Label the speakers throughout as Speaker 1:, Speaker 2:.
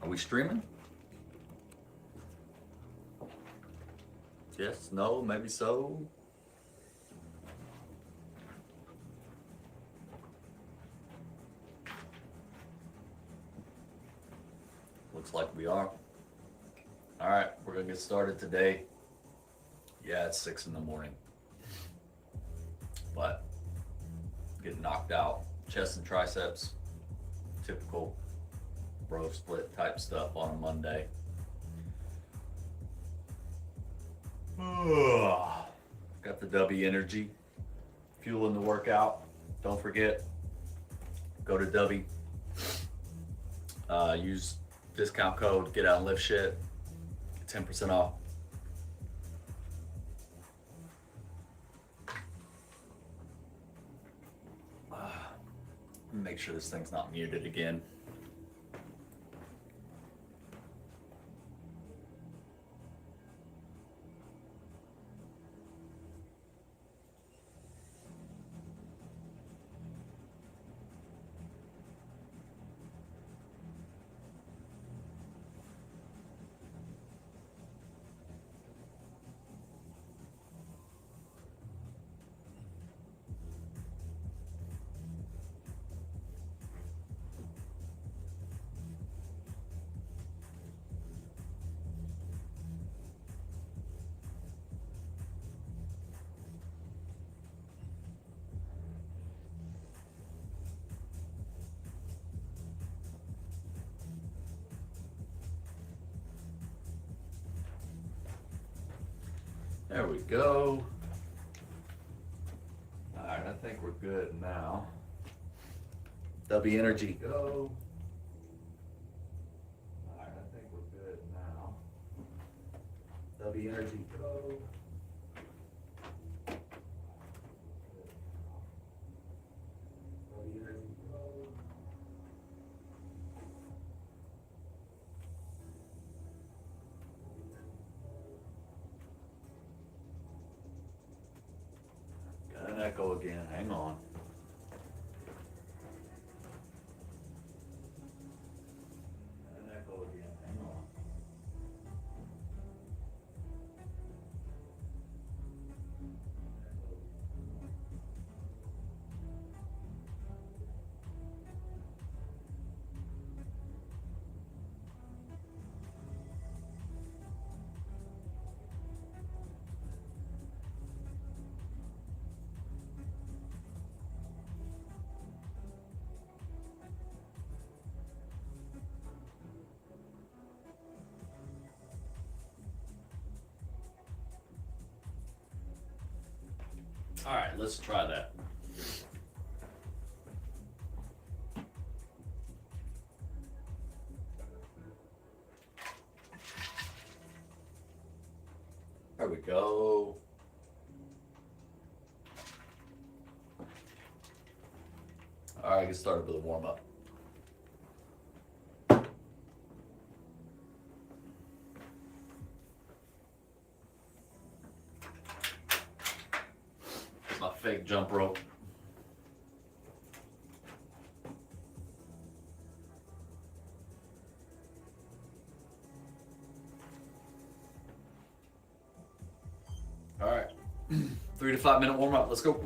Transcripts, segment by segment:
Speaker 1: Are we streaming? Yes, no, maybe so. Looks like we are. All right, we're gonna get started today. Yeah, it's 6 in the morning, but getting knocked out. Chest and triceps, typical bro split type stuff on a Monday. Got the W energy, fueling the workout. Don't forget, go to W. Use discount code Get Out and Live Shit. Get 10% off. Make sure this thing's not muted again. There we go. All right, I think we're good now. W energy, go. All right, I think we're good now. W energy, go. W energy, go. Got an echo again, hang on. Got an echo again, hang on. All right, let's try that. There we go. All right, get started with a warm up. My fake jump rope. All right, 3 to 5 minute warm up. Let's go.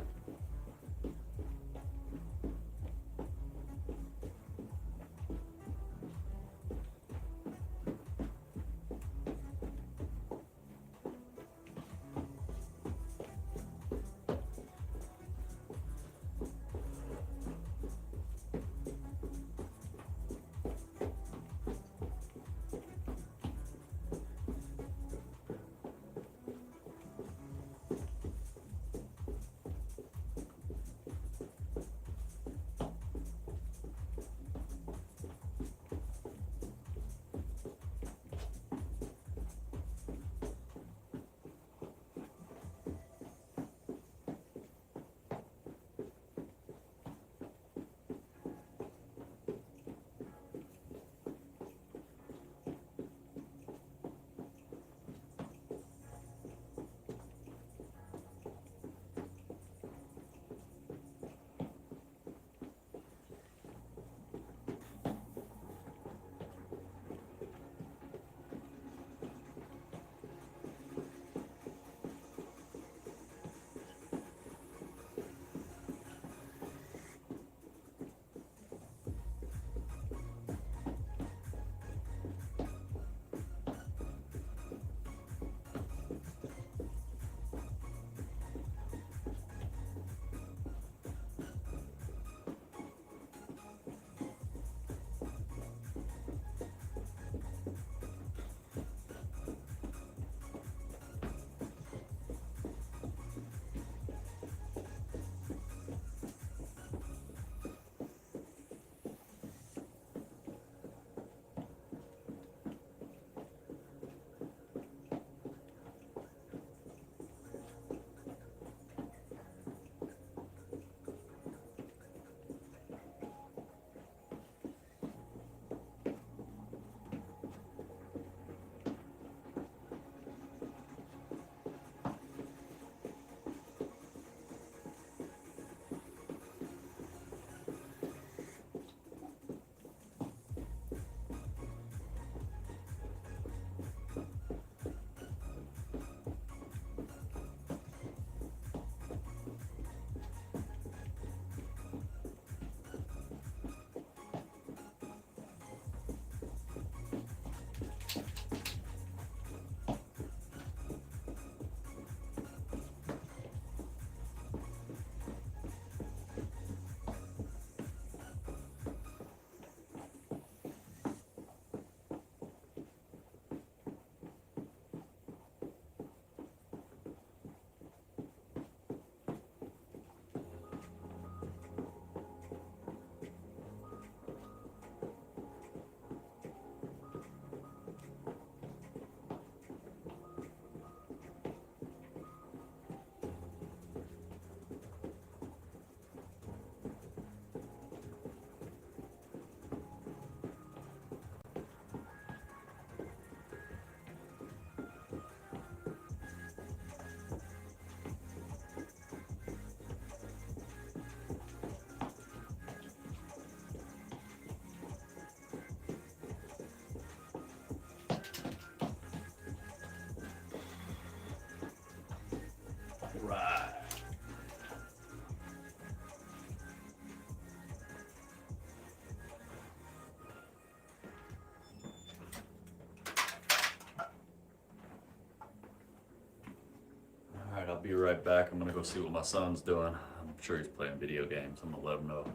Speaker 1: be right back. I'm gonna go see what my son's doing. I'm sure he's playing video games. I'm gonna let him know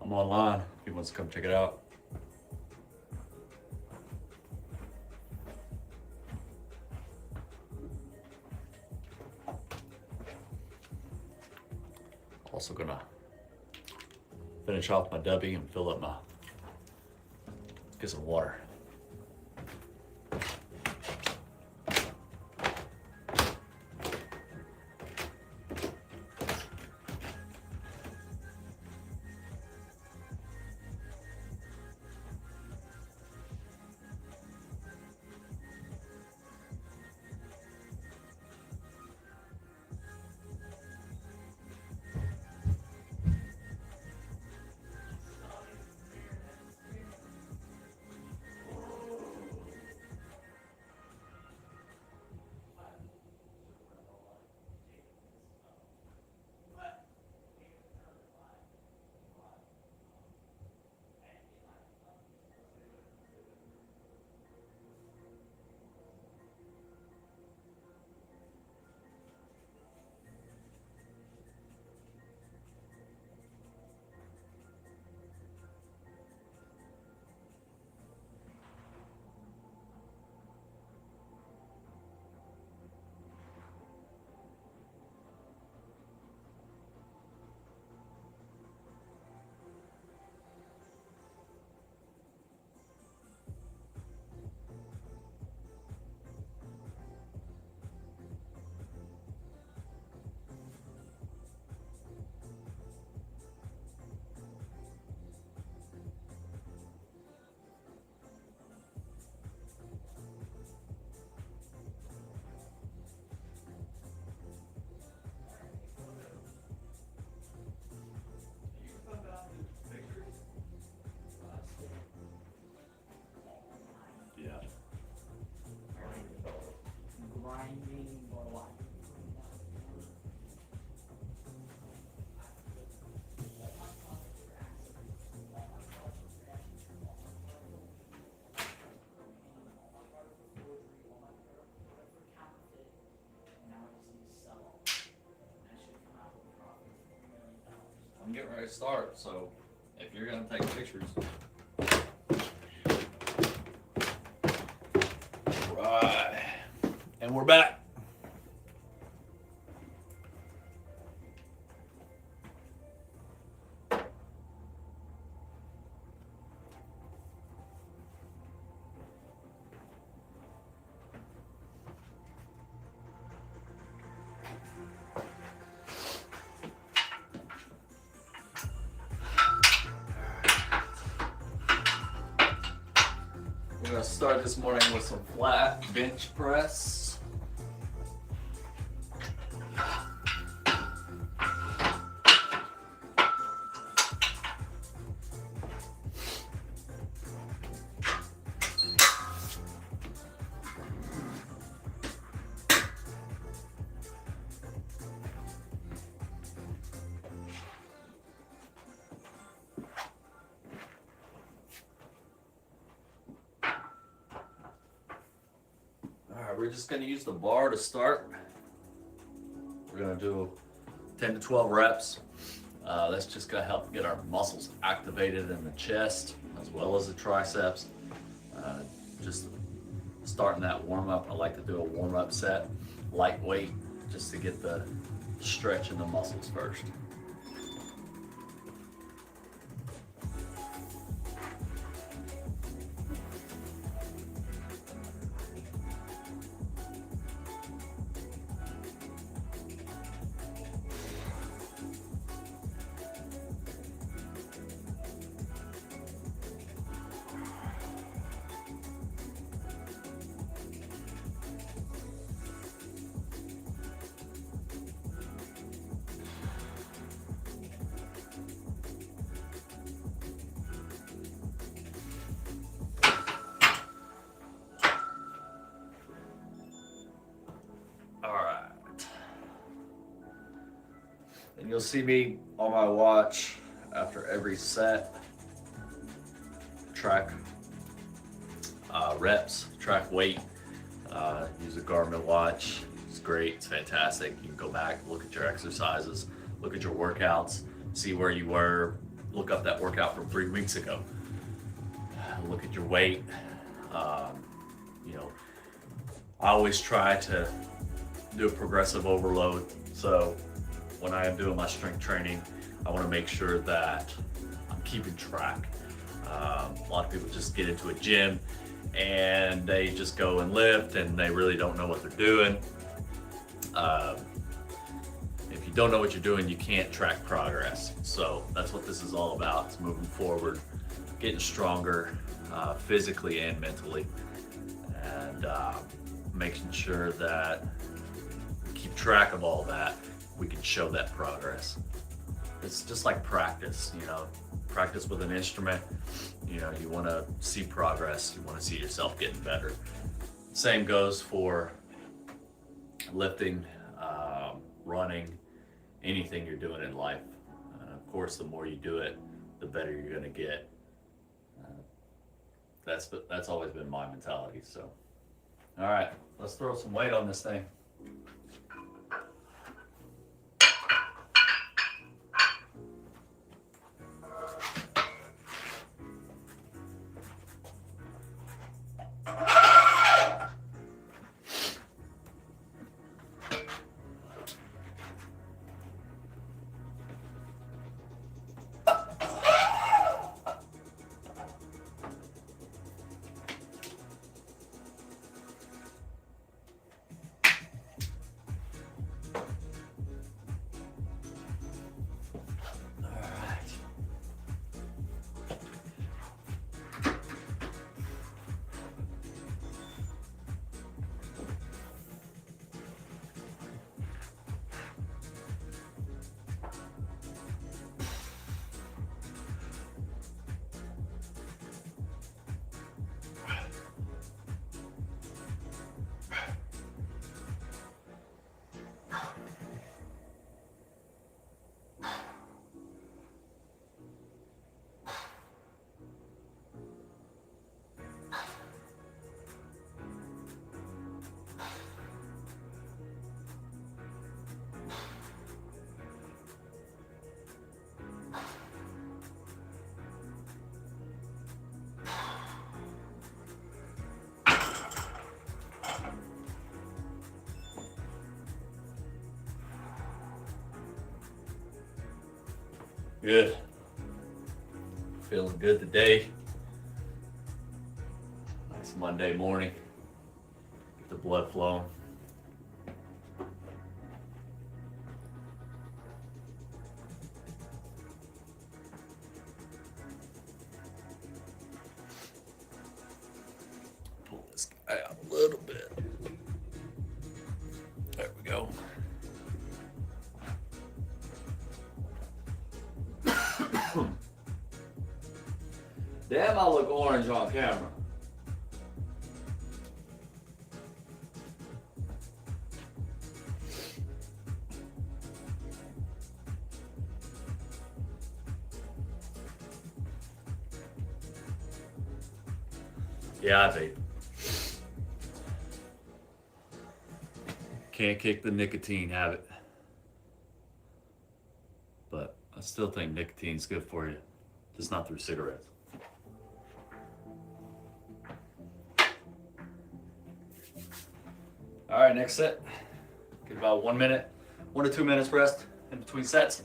Speaker 1: I'm online if he wants to come check it out. Also gonna finish off my W and fill up get some water. I'm getting ready to start, so if you're gonna take pictures. Right. And we're back. We're gonna start this morning with some flat bench press. We're just going to use the bar to start. We're going to do 10 to 12 reps. That's just going to help get our muscles activated in the chest as well as the triceps. Just starting that warm up. I like to do a warm up set, lightweight, just to get the stretch in the muscles first. And you'll see me on my watch after every set, track reps, track weight, use a Garmin watch, just great. It's fantastic. You can go back, look at your exercises, look at your workouts, see where you were, look up that workout from 3 weeks ago. Look at your weight. You know, I always try to do a progressive overload. So when I am doing my strength training, I want to make sure that I'm keeping track. A lot of people just get into a gym and they just go and lift and they really don't know what they're doing. If you don't know what you're doing, you can't track progress. So that's what this is all about. It's moving forward, getting stronger physically and mentally, and making sure that we keep track of all that. We can show that progress. It's just like practice, you know, practice with an instrument. You know, you want to see progress. You want to see yourself getting better. Same goes for lifting, running, anything you're doing in life. Of course, the more you do it, the better you're going to get. That's always been my mentality. So, all right, let's throw some weight on this thing. Good. Feeling good today. Nice Monday morning. Get the blood flowing. Pull this guy out a little bit. There we go. Damn, I look orange on camera. Yeah, I vape. Can't kick the nicotine habit. But I still think nicotine's good for you. Just not through cigarettes. All right, next set. Get about 1 minute, 1 to 2 minutes rest in between sets.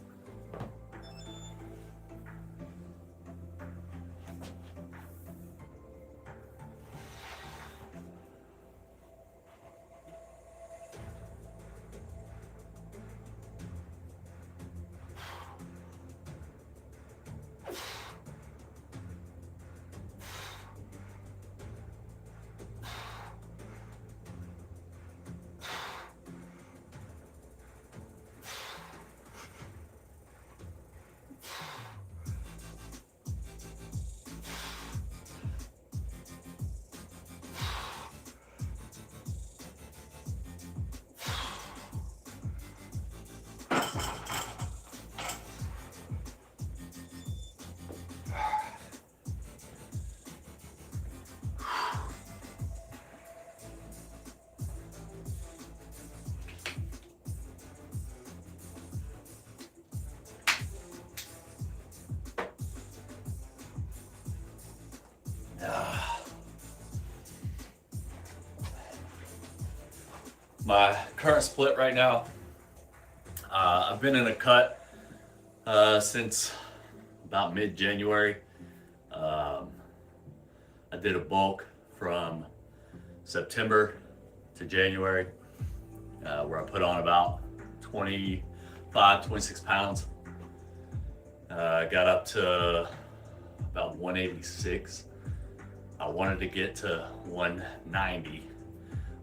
Speaker 1: my current split right now, I've been in a cut since about mid-January. I did a bulk from September to January, where I put on about 25, 26 pounds. Got up to about 186. I wanted to get to 190,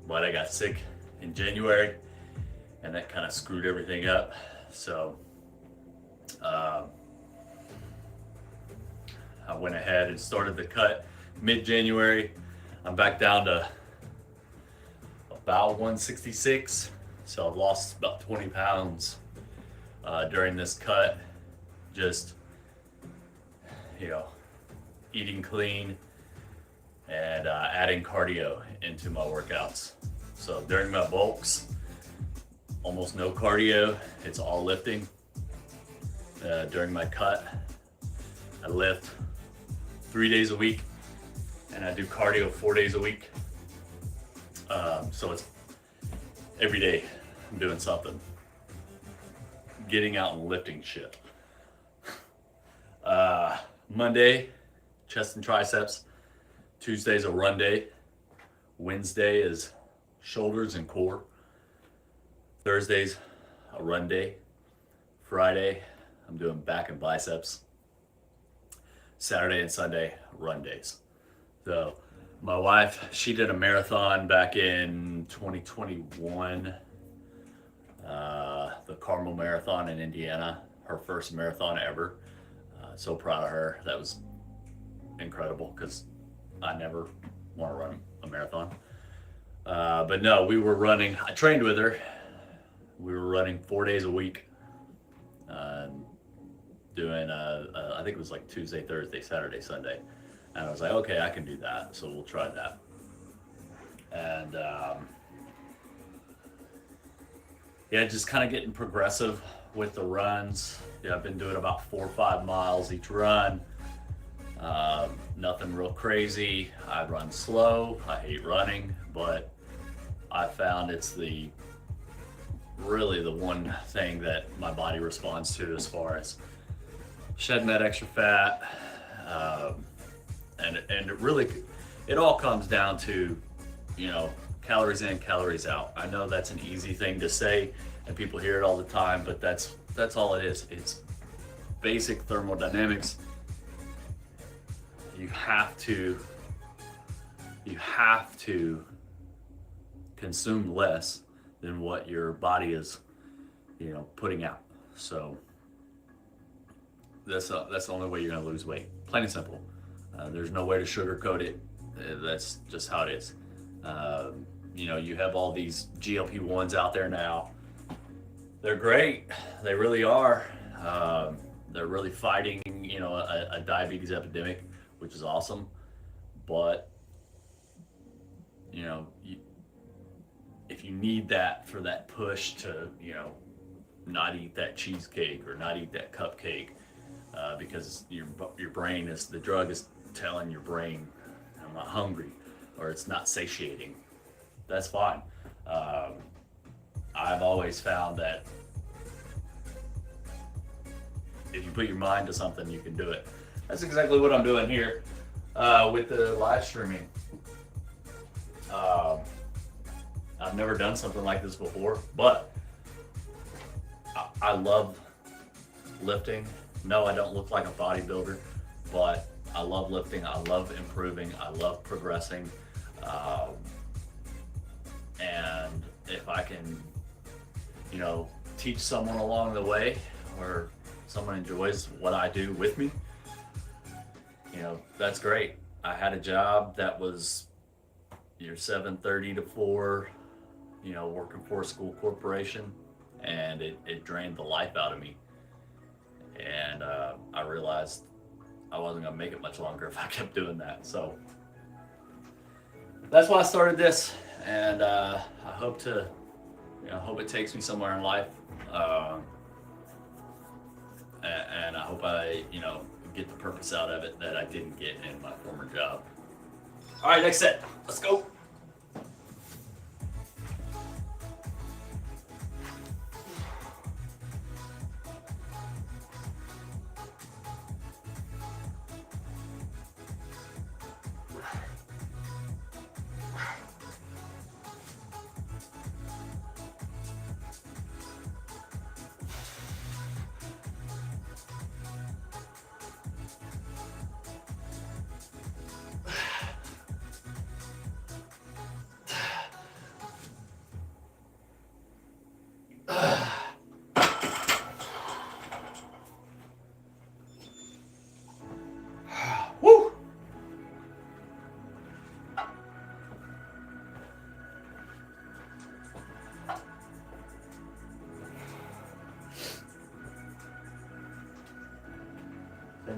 Speaker 1: but I got sick in January, and that kind of screwed everything up. So I went ahead and started the cut mid-January. I'm back down to about 166, so I've lost about 20 pounds during this cut. Just, eating clean and adding cardio into my workouts. So during my bulks, almost no cardio, it's all lifting. During my cut, I lift 3 days a week and I do cardio 4 days a week. So it's every day I'm doing something, getting out and lifting shit. Monday, chest and triceps. Tuesday's a run day. Wednesday is shoulders and core. Thursday's a run day. Friday, I'm doing back and biceps. Saturday and Sunday, run days. So my wife, she did a marathon back in 2021, the Carmel Marathon in Indiana, her first marathon ever. So proud of her. That was incredible because I never want to run a marathon. But no, we were running, I trained with her. We were running 4 days a week, doing, I think it was like Tuesday, Thursday, Saturday, Sunday. And I was like, okay, I can do that. So we'll try that. And yeah, just kind of getting progressive with the runs. Yeah, I've been doing about 4 or 5 miles each run. Nothing real crazy. I run slow. I hate running, but I found it's really the one thing that my body responds to as far as shedding that extra fat. And it all comes down to, calories in, calories out. I know that's an easy thing to say and people hear it all the time, but that's all it is. It's basic thermodynamics. You have to consume less than what your body is, putting out. So that's the only way you're gonna lose weight. Plain and simple. There's no way to sugarcoat it. That's just how it is. You have all these GLP-1s out there now. They're great. They really are. They're really fighting, a diabetes epidemic, which is awesome. But, if you need that for that push to, not eat that cheesecake or not eat that cupcake, because your brain the drug is telling your brain, I'm not hungry, or it's not satiating, that's fine. I've always found that if you put your mind to something, you can do it. That's exactly what I'm doing here with the live streaming. I've never done something like this before, but I love lifting. No, I don't look like a bodybuilder, but I love lifting. I love improving. I love progressing. And if I can, teach someone along the way, or someone enjoys what I do with me, that's great. I had a job that was your 7:30 to 4, working for a school corporation, and it drained the life out of me. And I realized I wasn't gonna make it much longer if I kept doing that. So that's why I started this, and I hope it takes me somewhere in life. And I hope I, get the purpose out of it that I didn't get in my former job. All right, next set. Let's go.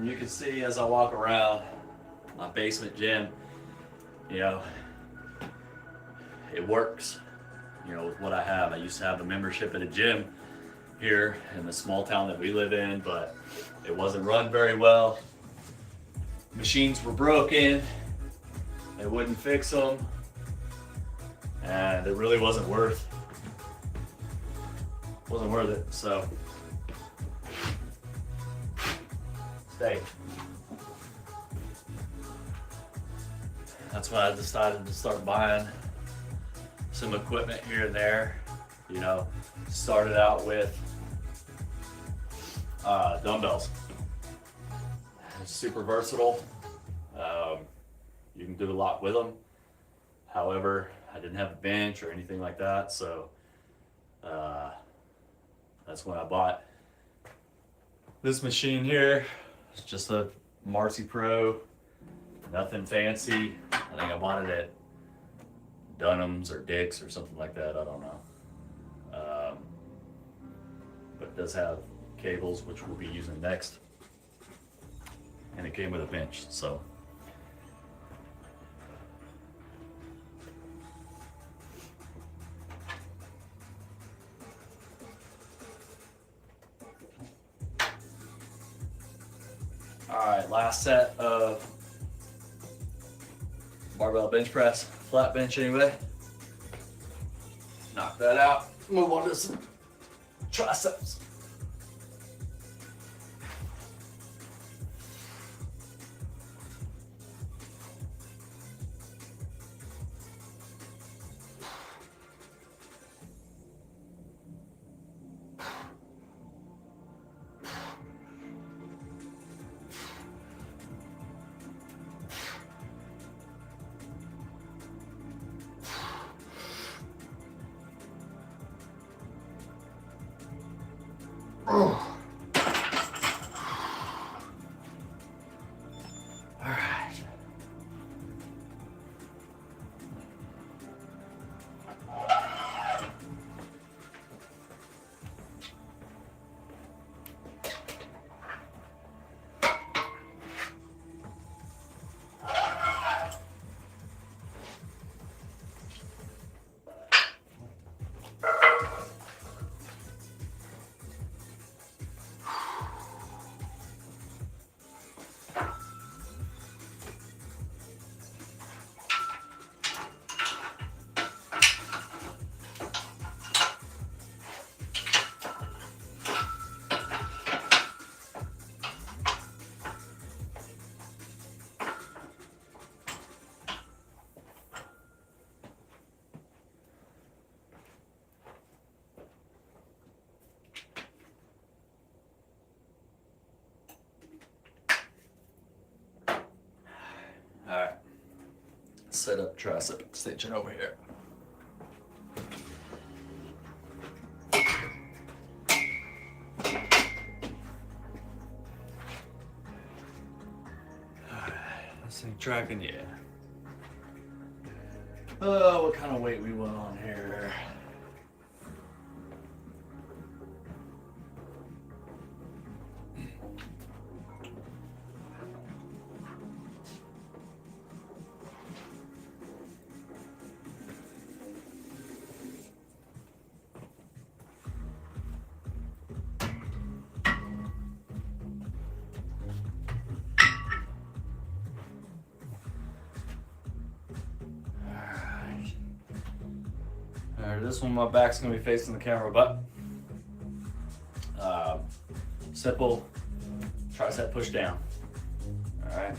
Speaker 1: And you can see as I walk around my basement gym, you know, it works, you know, with what I have. I used to have a membership at a gym here in the small town that we live in, but it wasn't run very well. Machines were broken, they wouldn't fix them, and it really wasn't worth it. So stay. That's why I decided to start buying some equipment here and there. You know, started out with dumbbells. It's super versatile. You can do a lot with them. However, I didn't have a bench or anything like that, so that's when I bought this machine here. It's just a Marcy Pro, nothing fancy. I think I bought it at Dunham's or Dick's or something like that. I don't know. But it does have cables, which we'll be using next. And it came with a bench, so. All right, last set of barbell bench press, flat bench anyway. Knock that out, move on to some triceps. Oh. All right. All right, set up tricep extension over here. All right, this thing tracking, yeah. Oh, what kind of weight we went on here? Alright, this one my back's gonna be facing the camera, but simple tricep push down. Alright.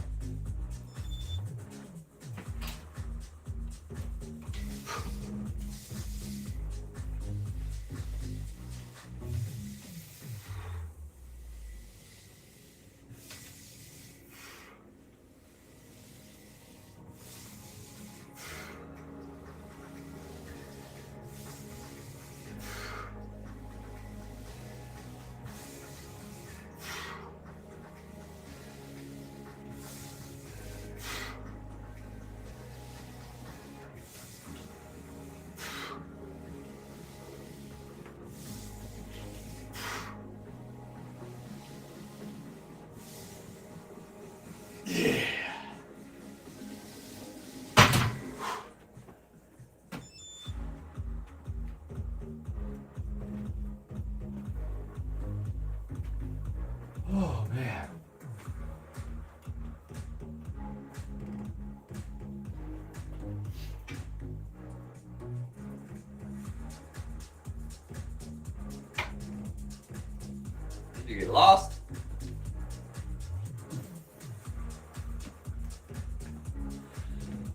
Speaker 1: Did you get lost?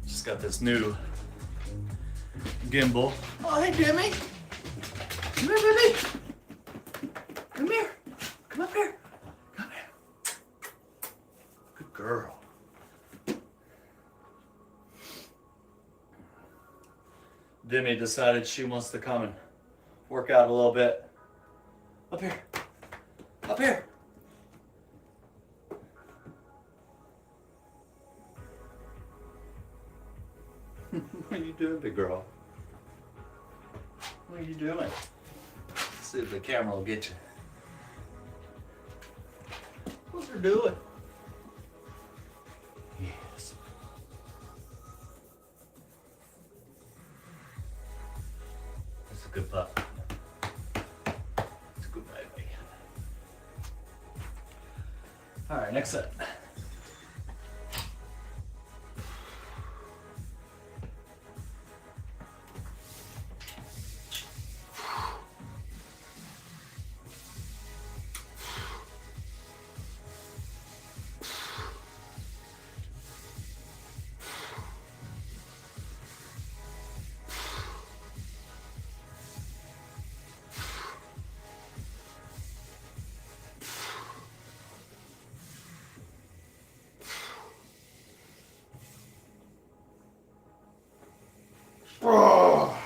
Speaker 1: Just got this new gimbal. Oh, hey, Jimmy. Come here, baby. Come here. Come up here. Come here. Good girl. Demi decided she wants to come and work out a little bit. Up here. Up here. What are you doing, big girl? What are you doing? Let's see if the camera will get you. What's her doing? Yes. That's a good pup. It's a good baby. All right, next set. Oh.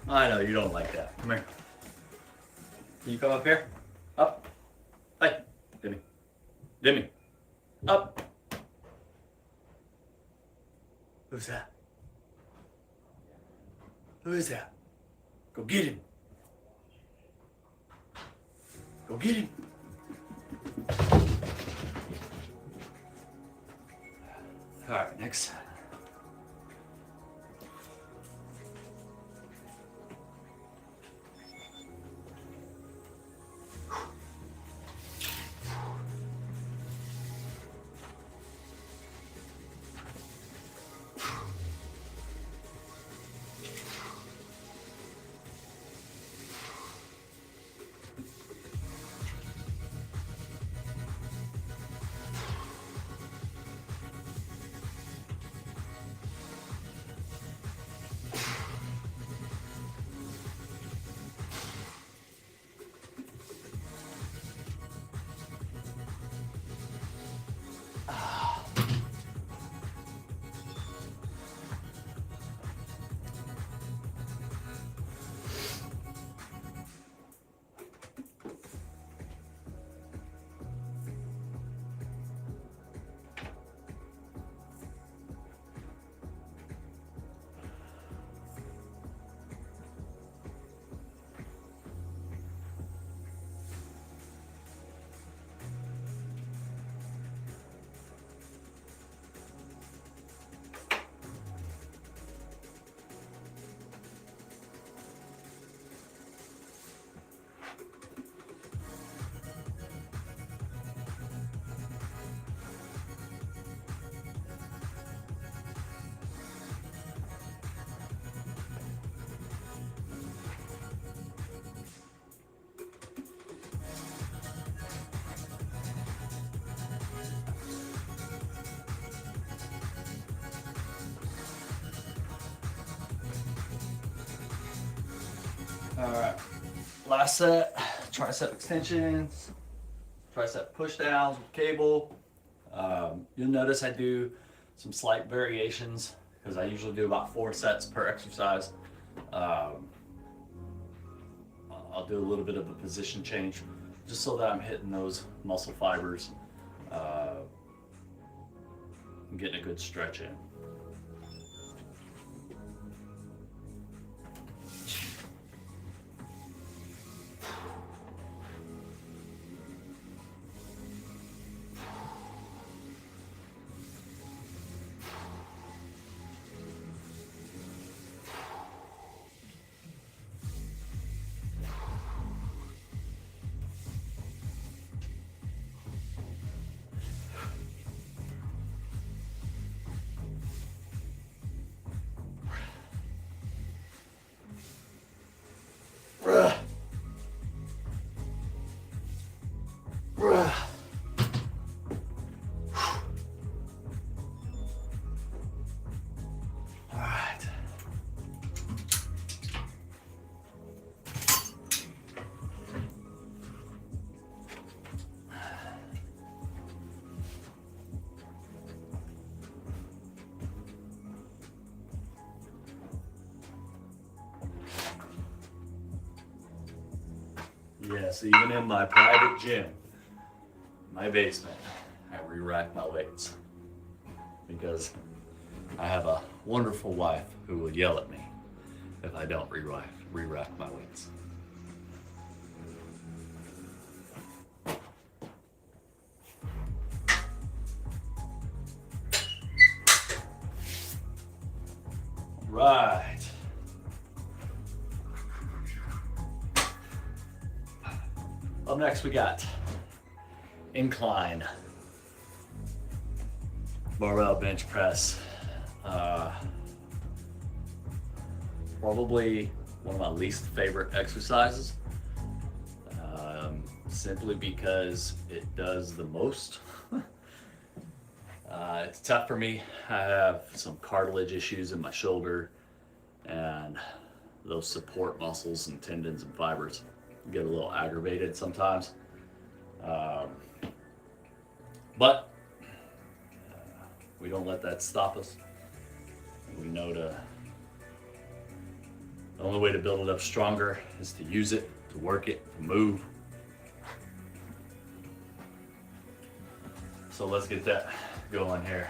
Speaker 1: I know you don't like that. Come here. Can you come up here? Up. Hey, Demi. Demi. Up. Who's that? Who is that? Go get him. Go get him. All right, next. All right, last set, tricep extensions, tricep push downs with cable. You'll notice I do some slight variations because I usually do about 4 sets per exercise. I'll do a little bit of a position change just so that I'm hitting those muscle fibers and getting a good stretch in. Yes, even in my private gym, my basement, I re-rack my weights because I have a wonderful wife who will yell at me if I don't re-rack my weights. Right. Up next we got incline barbell bench press. Probably one of my least favorite exercises, simply because it does the most. It's tough for me. I have some cartilage issues in my shoulder, and those support muscles and tendons and fibers get a little aggravated sometimes. But we don't let that stop us. We know the only way to build it up stronger is to use it, to work it, to move. So let's get that going here.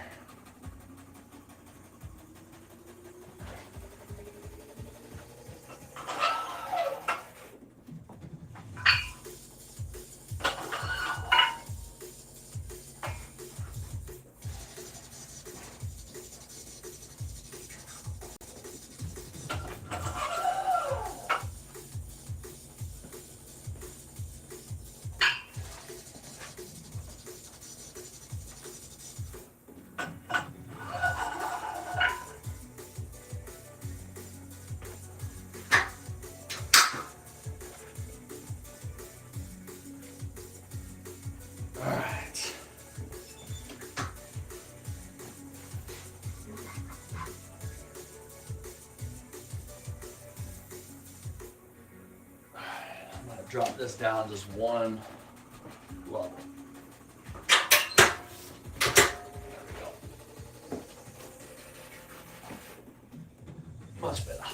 Speaker 1: Drop this down just one level. There we go. Much better.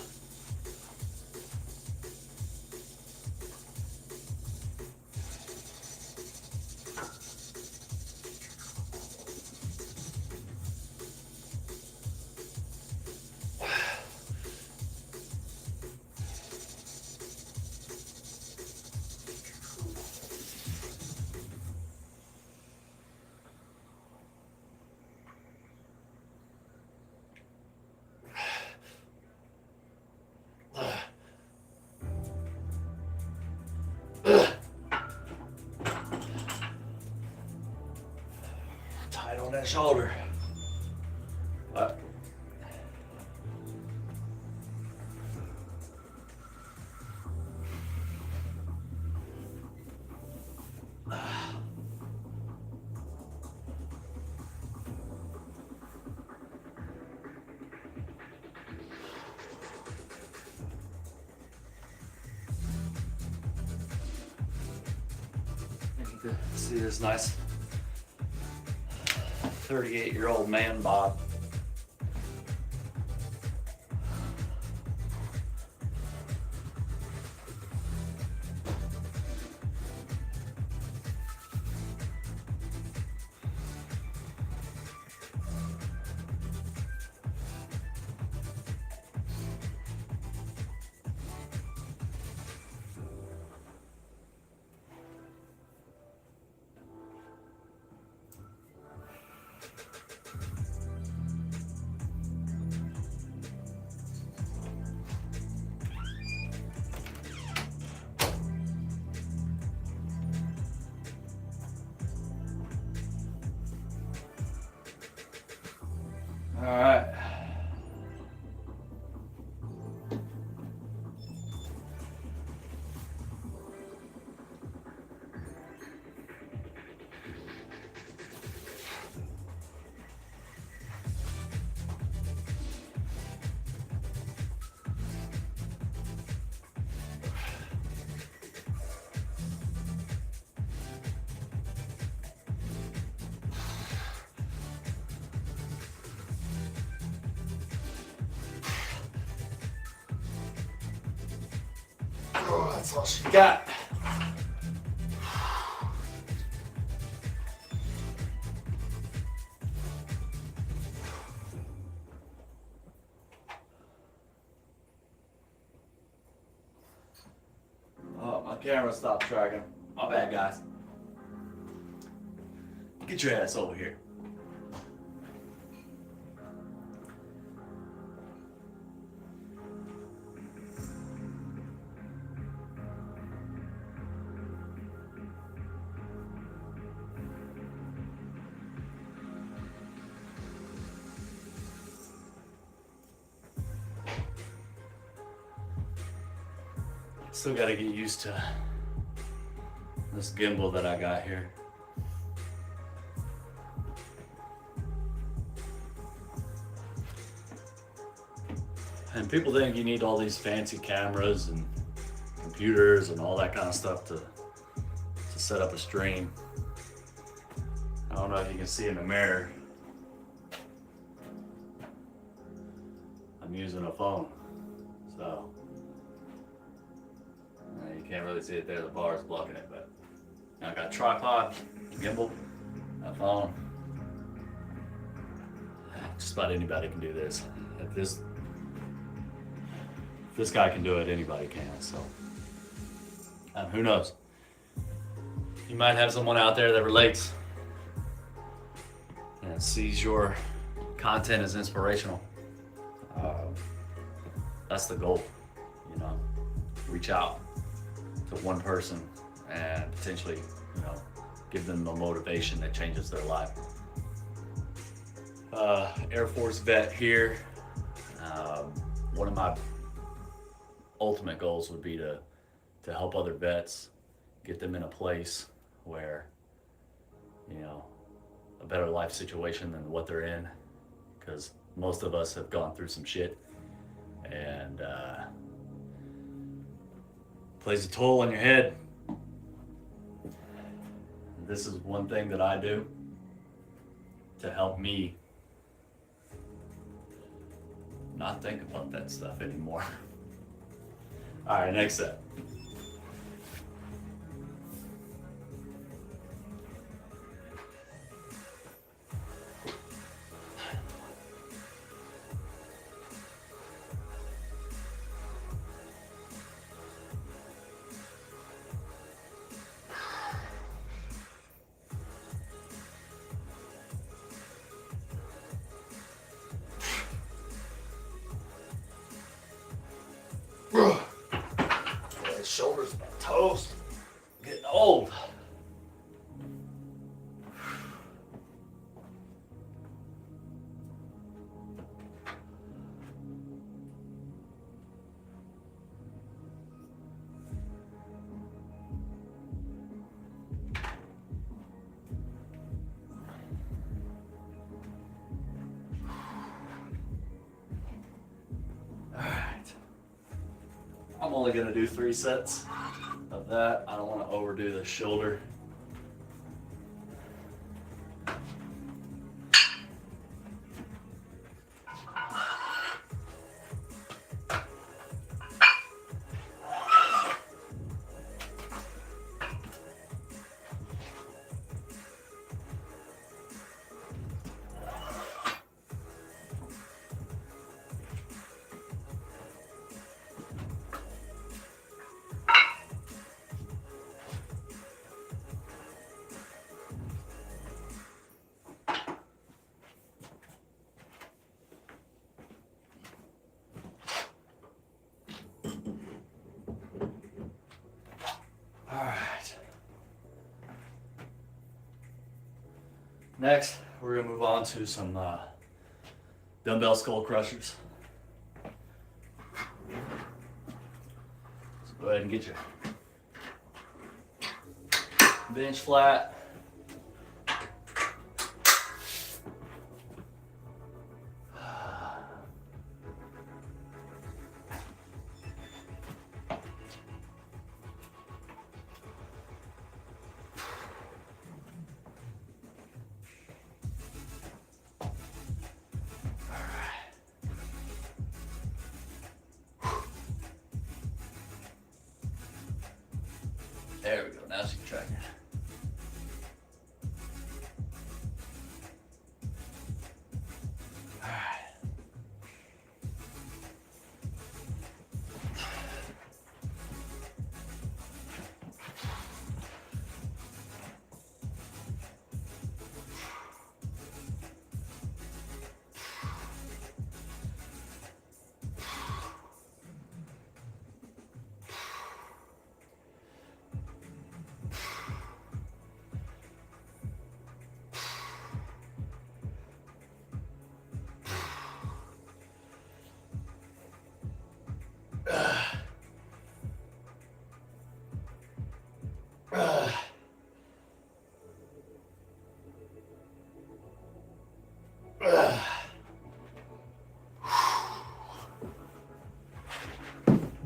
Speaker 1: Tight on that shoulder. What? to see this nice 38-year-old man bod. All right. Oh, that's all she got. Oh, my camera stopped tracking. My bad, guys. Get your ass over here. Still got to get used to this gimbal that I got here. And people think you need all these fancy cameras and computers and all that kind of stuff to set up a stream. I don't know if you can see in the mirror. I'm using a phone, so you can't really see it there. The bar is blocking it, but I got a tripod, gimbal, a phone. Just about anybody can do this. If this guy can do it, anybody can. So who knows? You might have someone out there that relates and sees your content as inspirational. That's the goal, you know. Reach out to one person and potentially, you know, give them a motivation that changes their life. Air Force vet here. One of my ultimate goals would be to help other vets, get them in a place where, you know, a better life situation than what they're in, because most of us have gone through some shit, and plays a toll on your head. This is one thing that I do to help me not think about that stuff anymore. All right, next set. Shoulders, toes, getting old. I'm only going to do 3 sets of that. I don't want to overdo the shoulder. Next, we're gonna move on to some dumbbell skull crushers. So go ahead and get your bench flat. There we go, now she can track it.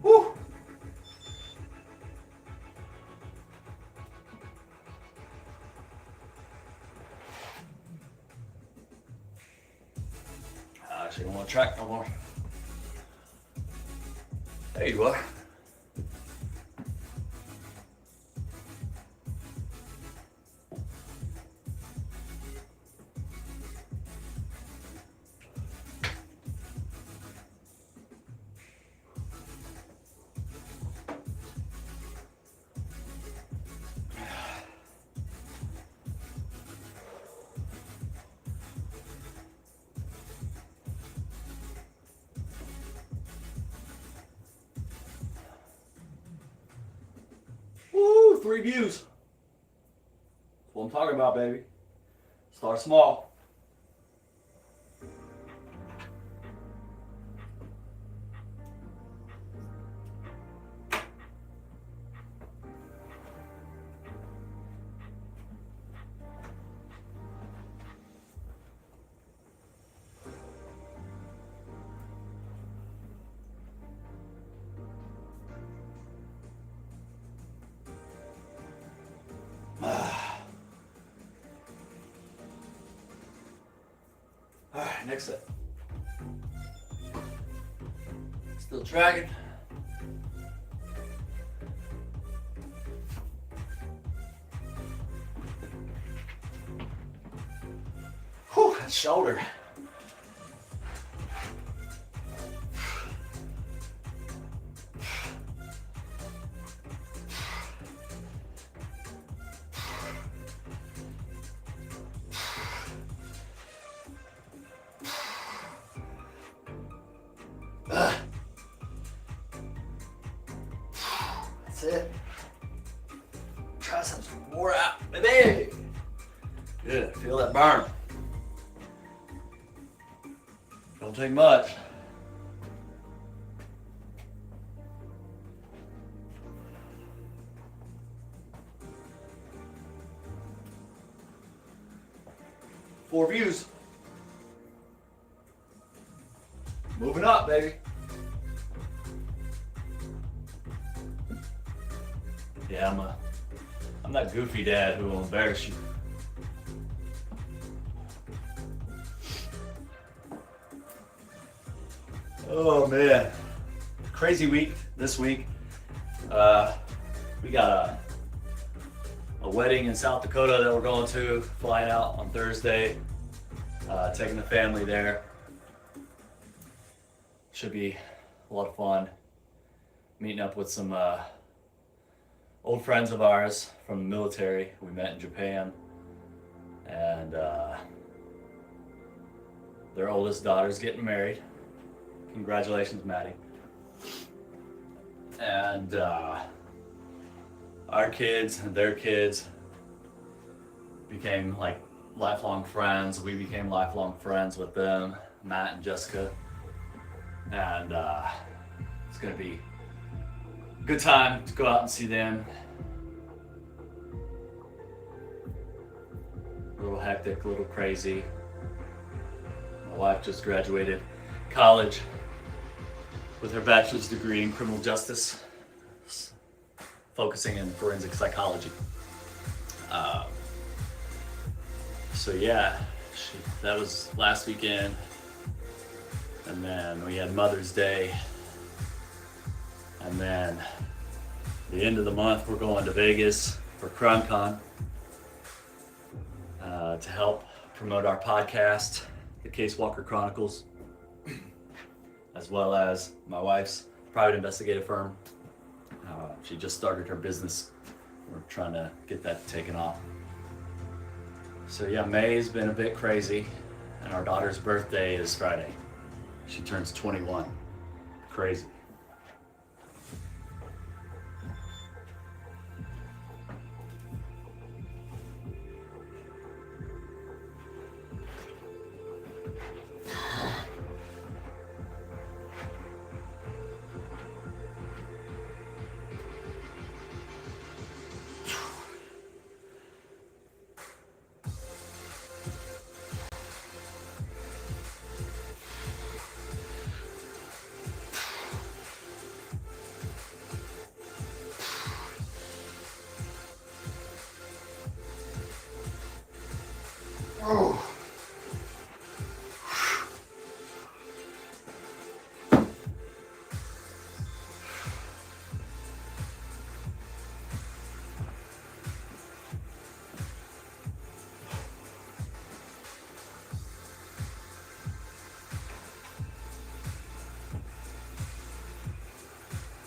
Speaker 1: Woo. Actually, I don't want to track no more. There you are. Woo, 3 views. That's what I'm talking about, baby. Start small. All right, next set. Still tracking. Whew, that shoulder. That's it. Triceps wore out, baby. Good, feel that burn. Don't take much. Four views. Moving up, baby. Yeah, I'm that goofy dad who will embarrass you. Oh man, crazy week this week. We got a wedding in South Dakota that we're going to, flying out on Thursday, taking the family there. Should be a lot of fun. Meeting up with some old friends of ours from the military we met in Japan, and their oldest daughter's getting married. Congratulations, Maddie. And our kids and their kids became like lifelong friends. We became lifelong friends with them, Matt and Jessica. And it's going to be a good time to go out and see them. A little hectic, a little crazy. My wife just graduated college with her bachelor's degree in criminal justice, focusing in forensic psychology. So yeah, that was last weekend. And then we had Mother's Day. And then the end of the month, we're going to Vegas for CrimeCon to help promote our podcast, The Case Walker Chronicles, as well as my wife's private investigative firm. She just started her business. We're trying to get that taken off. So yeah, May's been a bit crazy, and our daughter's birthday is Friday. She turns 21. Crazy. Oh.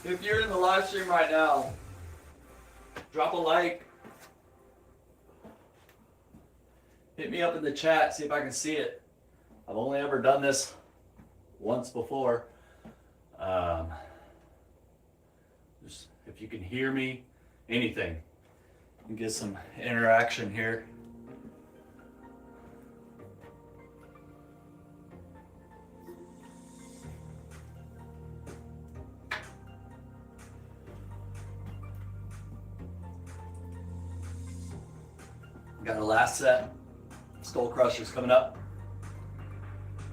Speaker 1: If you're in the live stream right now, drop a like. Hit me up in the chat, see if I can see it. I've only ever done this once before. Just if you can hear me, anything, and get some interaction here. Got a last set. Skull Crushers coming up.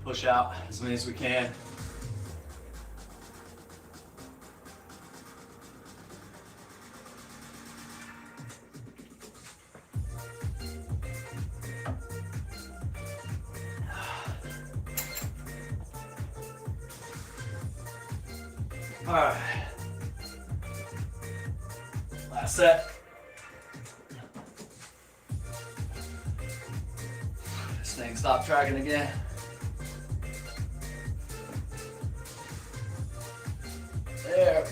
Speaker 1: Push out as many as we can. All right. Last set. Thing stop tracking again. There we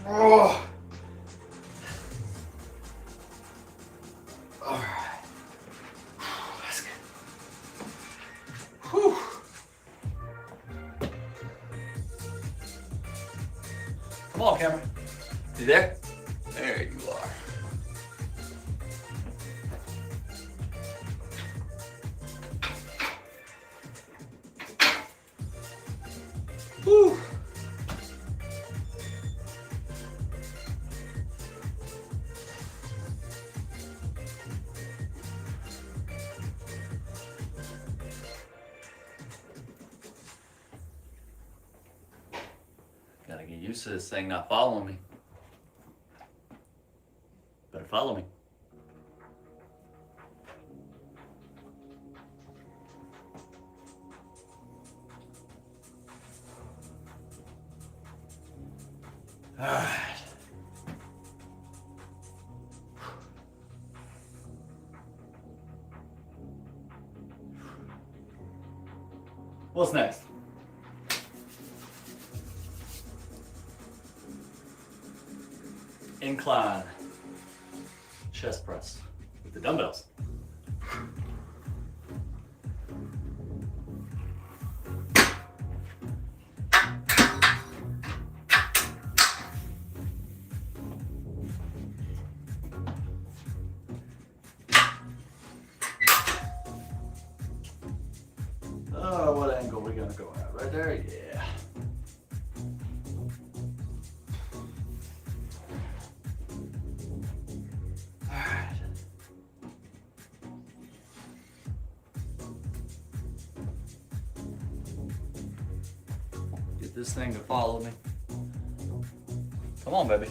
Speaker 1: Oh. All right. That's good. Whew. Come on, camera. You there? There you are. Whew. Gotta get used to this thing not following me. Better follow me. All right. What's next? incline chest press with the dumbbells. Oh, what angle are we gonna go at? Right there? Yeah. This thing to follow me. Come on, baby.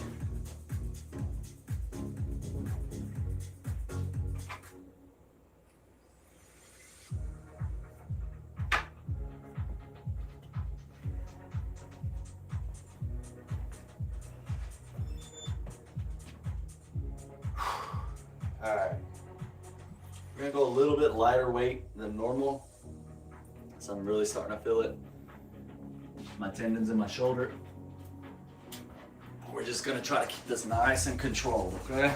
Speaker 1: All right. We're gonna go a little bit lighter weight than normal. So I'm really starting to feel it. My tendons in my shoulder. We're just gonna try to keep this nice and controlled, okay?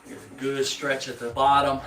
Speaker 1: Get a good stretch at the bottom.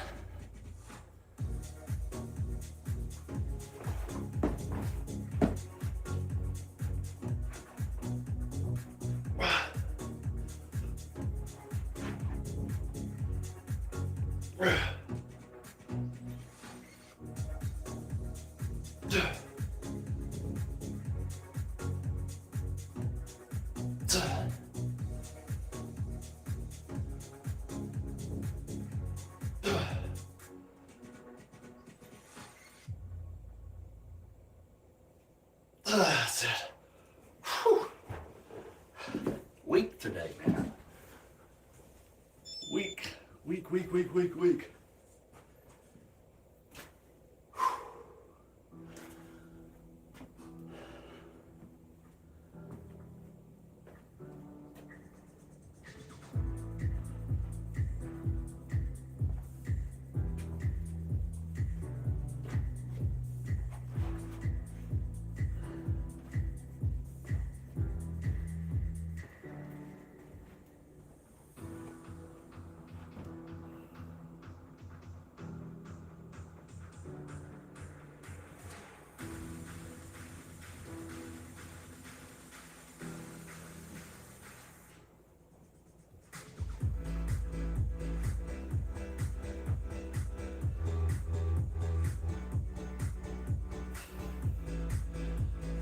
Speaker 1: That's it. Whew. Weak today, man. Weak.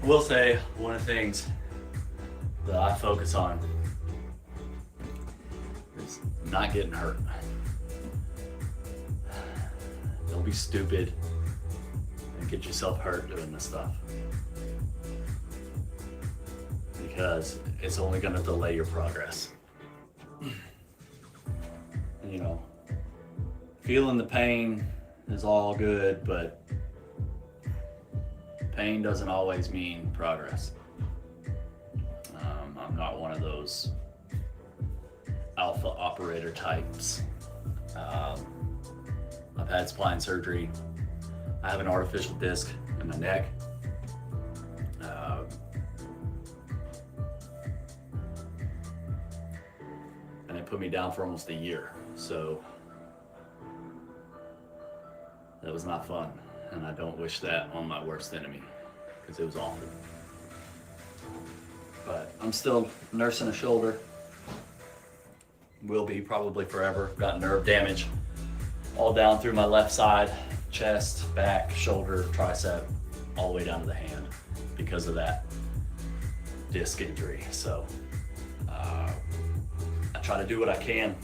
Speaker 1: I will say one of the things that I focus on is not getting hurt. Don't be stupid and get yourself hurt doing this stuff, because it's only going to delay your progress. You know, feeling the pain is all good, but pain doesn't always mean progress. I'm not one of those alpha operator types. I've had spine surgery. I have an artificial disc in my neck. And it put me down for almost a year. So that was not fun. And I don't wish that on my worst enemy, because it was awful. But I'm still nursing a shoulder. Will be probably forever. Got nerve damage all down through my left side, chest, back, shoulder, tricep, all the way down to the hand because of that disc injury. So I try to do what I can.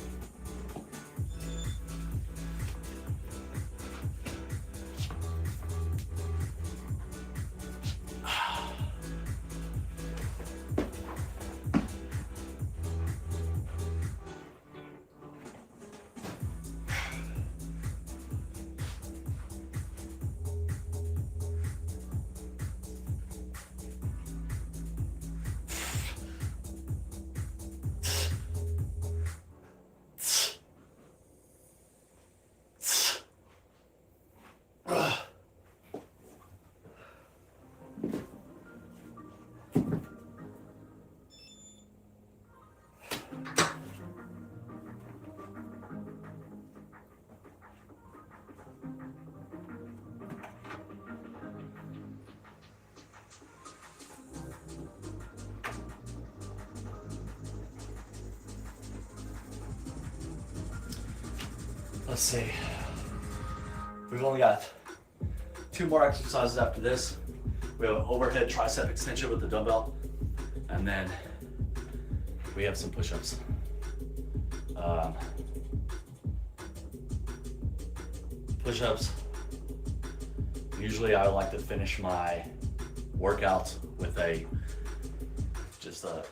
Speaker 1: Let's see. We've only got 2 more exercises after this. We have an overhead tricep extension with the dumbbell, and then we have some push-ups. Push-ups. Usually I like to finish my workouts with just a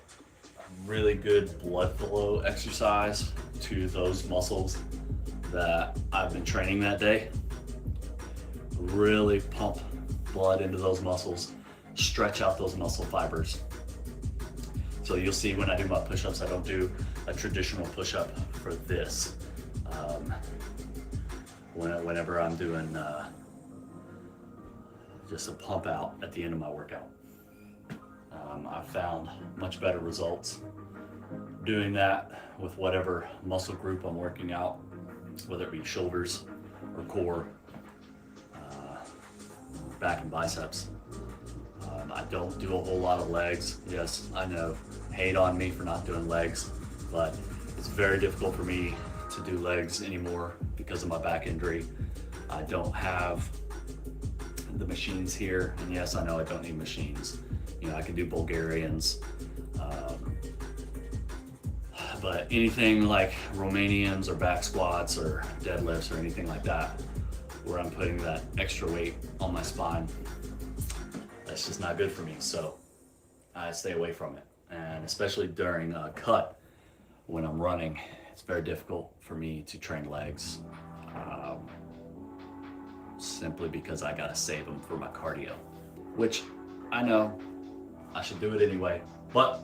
Speaker 1: really good blood flow exercise to those muscles that I've been training that day. Really pump blood into those muscles, stretch out those muscle fibers. So you'll see when I do my push-ups, I don't do a traditional push-up for this. Whenever I'm doing just a pump out at the end of my workout. I've found much better results doing that with whatever muscle group I'm working out, whether it be shoulders or core, back and biceps. I don't do a whole lot of legs. Yes, I know, hate on me for not doing legs, but it's very difficult for me to do legs anymore because of my back injury. I don't have the machines here, and yes, I know I don't need machines. You know, I can do Bulgarians, but anything like Romanians or back squats or deadlifts or anything like that, where I'm putting that extra weight on my spine, that's just not good for me. So I stay away from it. And especially during a cut, when I'm running, it's very difficult for me to train legs, simply because I gotta save them for my cardio, which I know I should do it anyway, but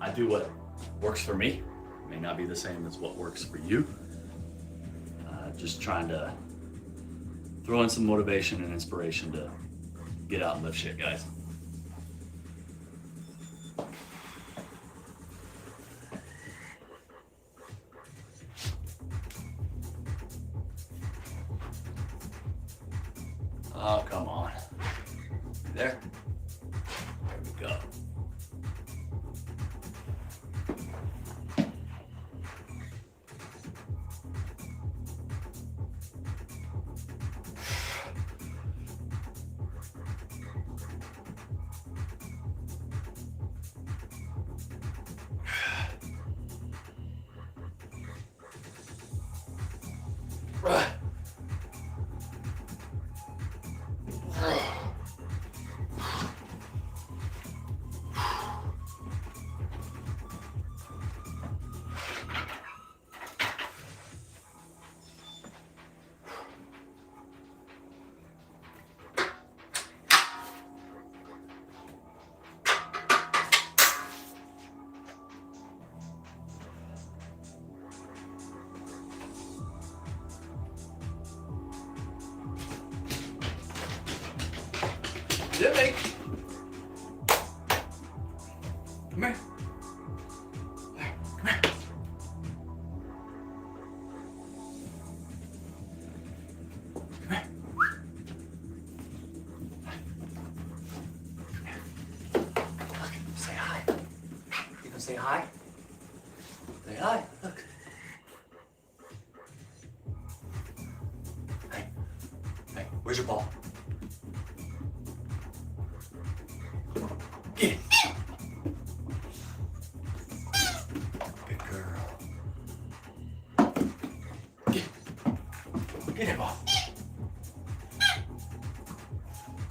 Speaker 1: I do what works for me. It may not be the same as what works for you. Just trying to throw in some motivation and inspiration to get out and lift shit, guys. Oh, come on. There. There we go. Jimmy! Come here. Come here. Come here. Look, say hi. You gonna say hi? Say hi. Look. Hey. Hey, where's your ball? Get it. Good girl. Get it, ball.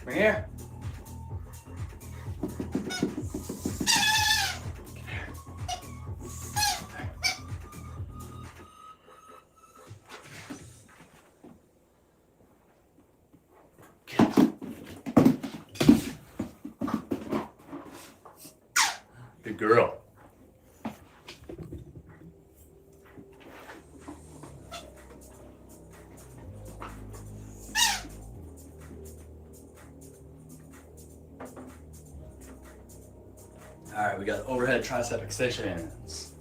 Speaker 1: Bring it here. Good girl. All right, we got overhead tricep extensions.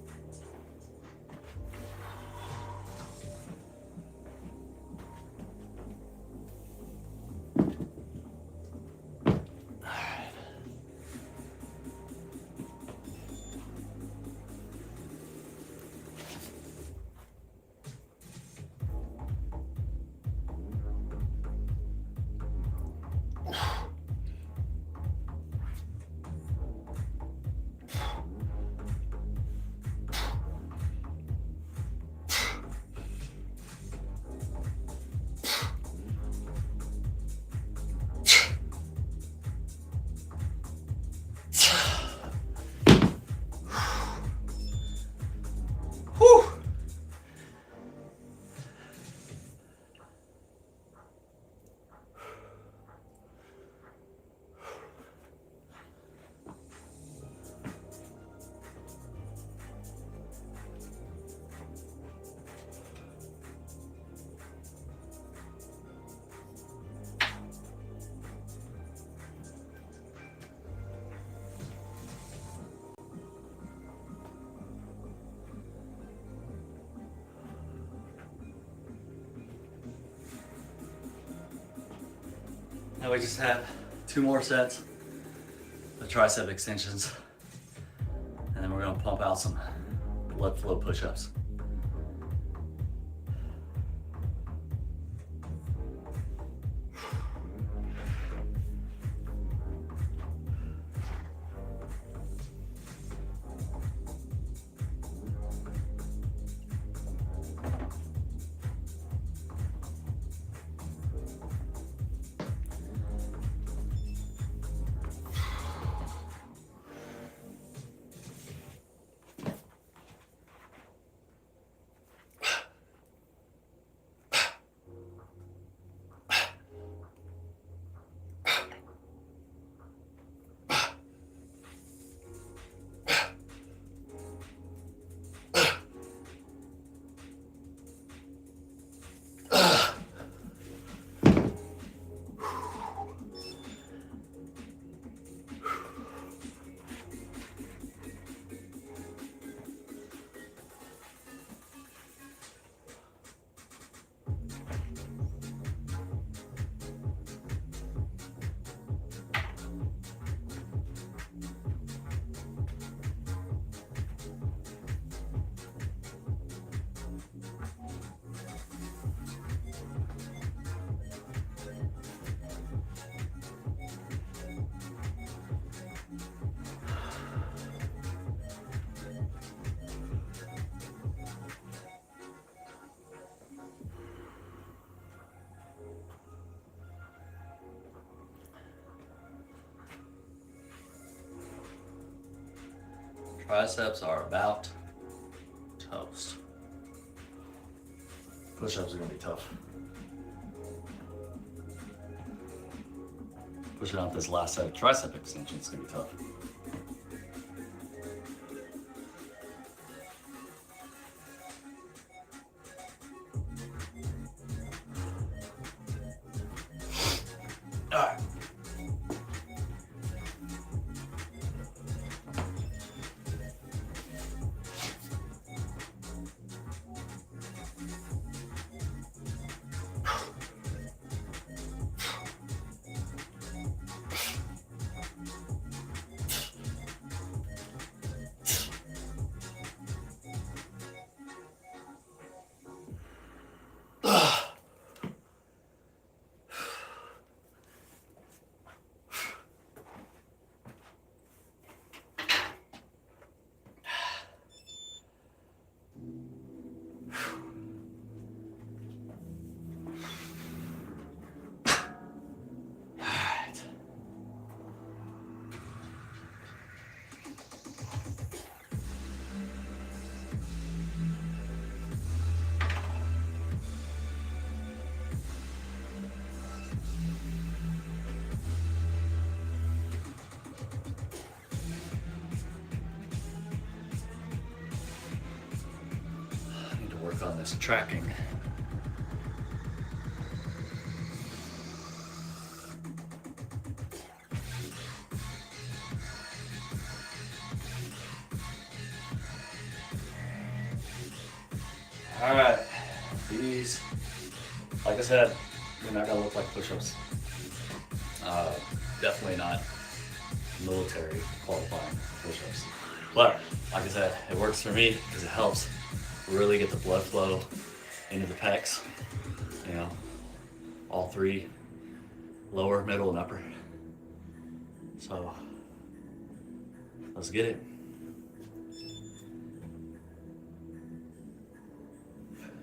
Speaker 1: Now we just have 2 more sets of tricep extensions, and then we're gonna pump out some blood flow push-ups. Triceps are about toast. Push-ups are gonna be tough. Pushing out this last set of tricep extensions is gonna be tough. All right. On this tracking. All right, these, like I said, they're not gonna look like push-ups. Definitely not military qualifying push-ups. But like I said, it works for me because it helps really get the blood flow into the pecs, you know, all 3, lower, middle, and upper. So let's get it.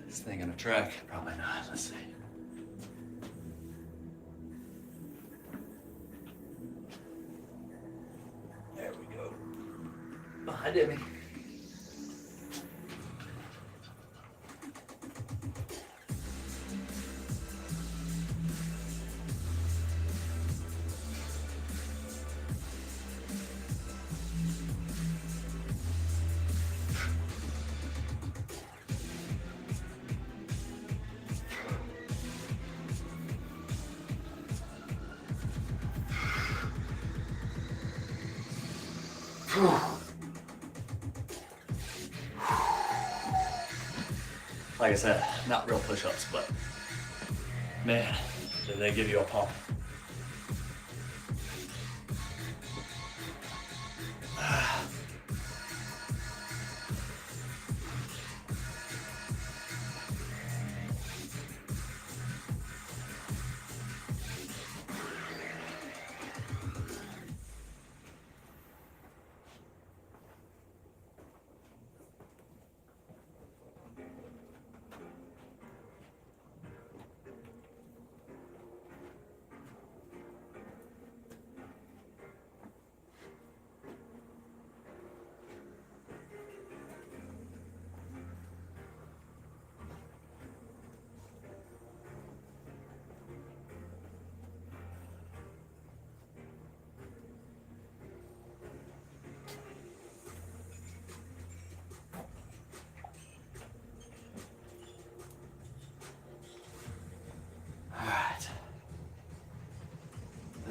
Speaker 1: This thing gonna track? Probably not. Let's see. There we go. Behind me. Like I said, not real push-ups, but man, did they give you a pump.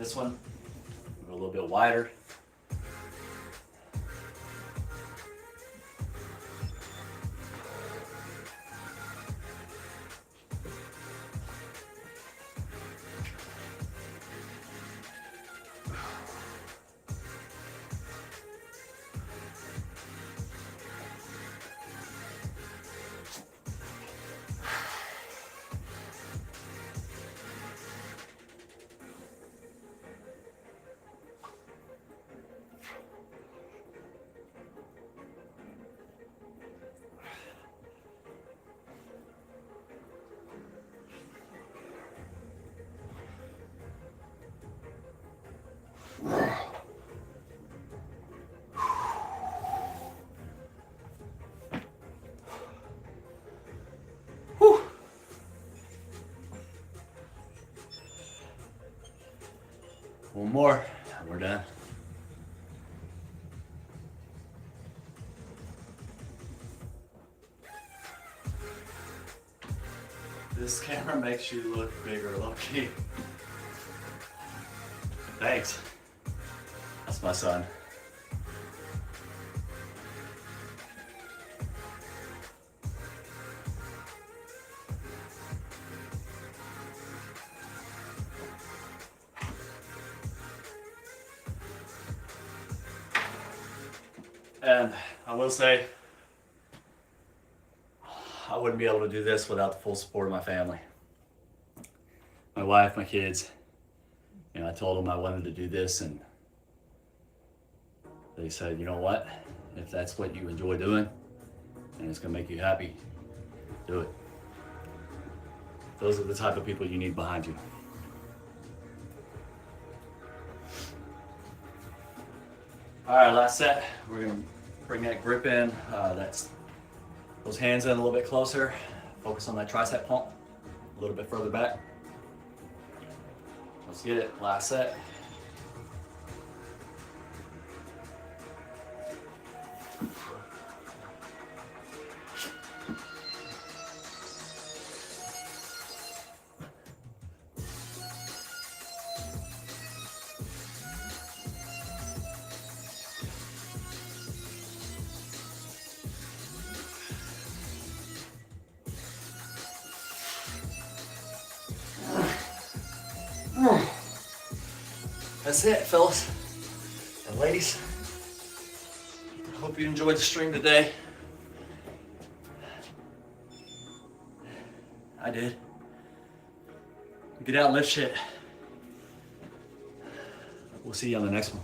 Speaker 1: this one, a little bit wider. Whew. One more, and we're done. This camera makes you look bigger, low-key. Thanks. That's my son. And I will say, I wouldn't be able to do this without the full support of my family. My wife, my kids. You know, I told them I wanted to do this, and they said, you know what? If that's what you enjoy doing and it's gonna make you happy, do it. Those are the type of people you need behind you. All right, last set. We're gonna bring that grip in, those hands in a little bit closer. Focus on that tricep pump, a little bit further back. Let's get it, last set. That's it, fellas and ladies. I hope you enjoyed the stream today. I did. Get out and lift shit. We'll see you on the next one.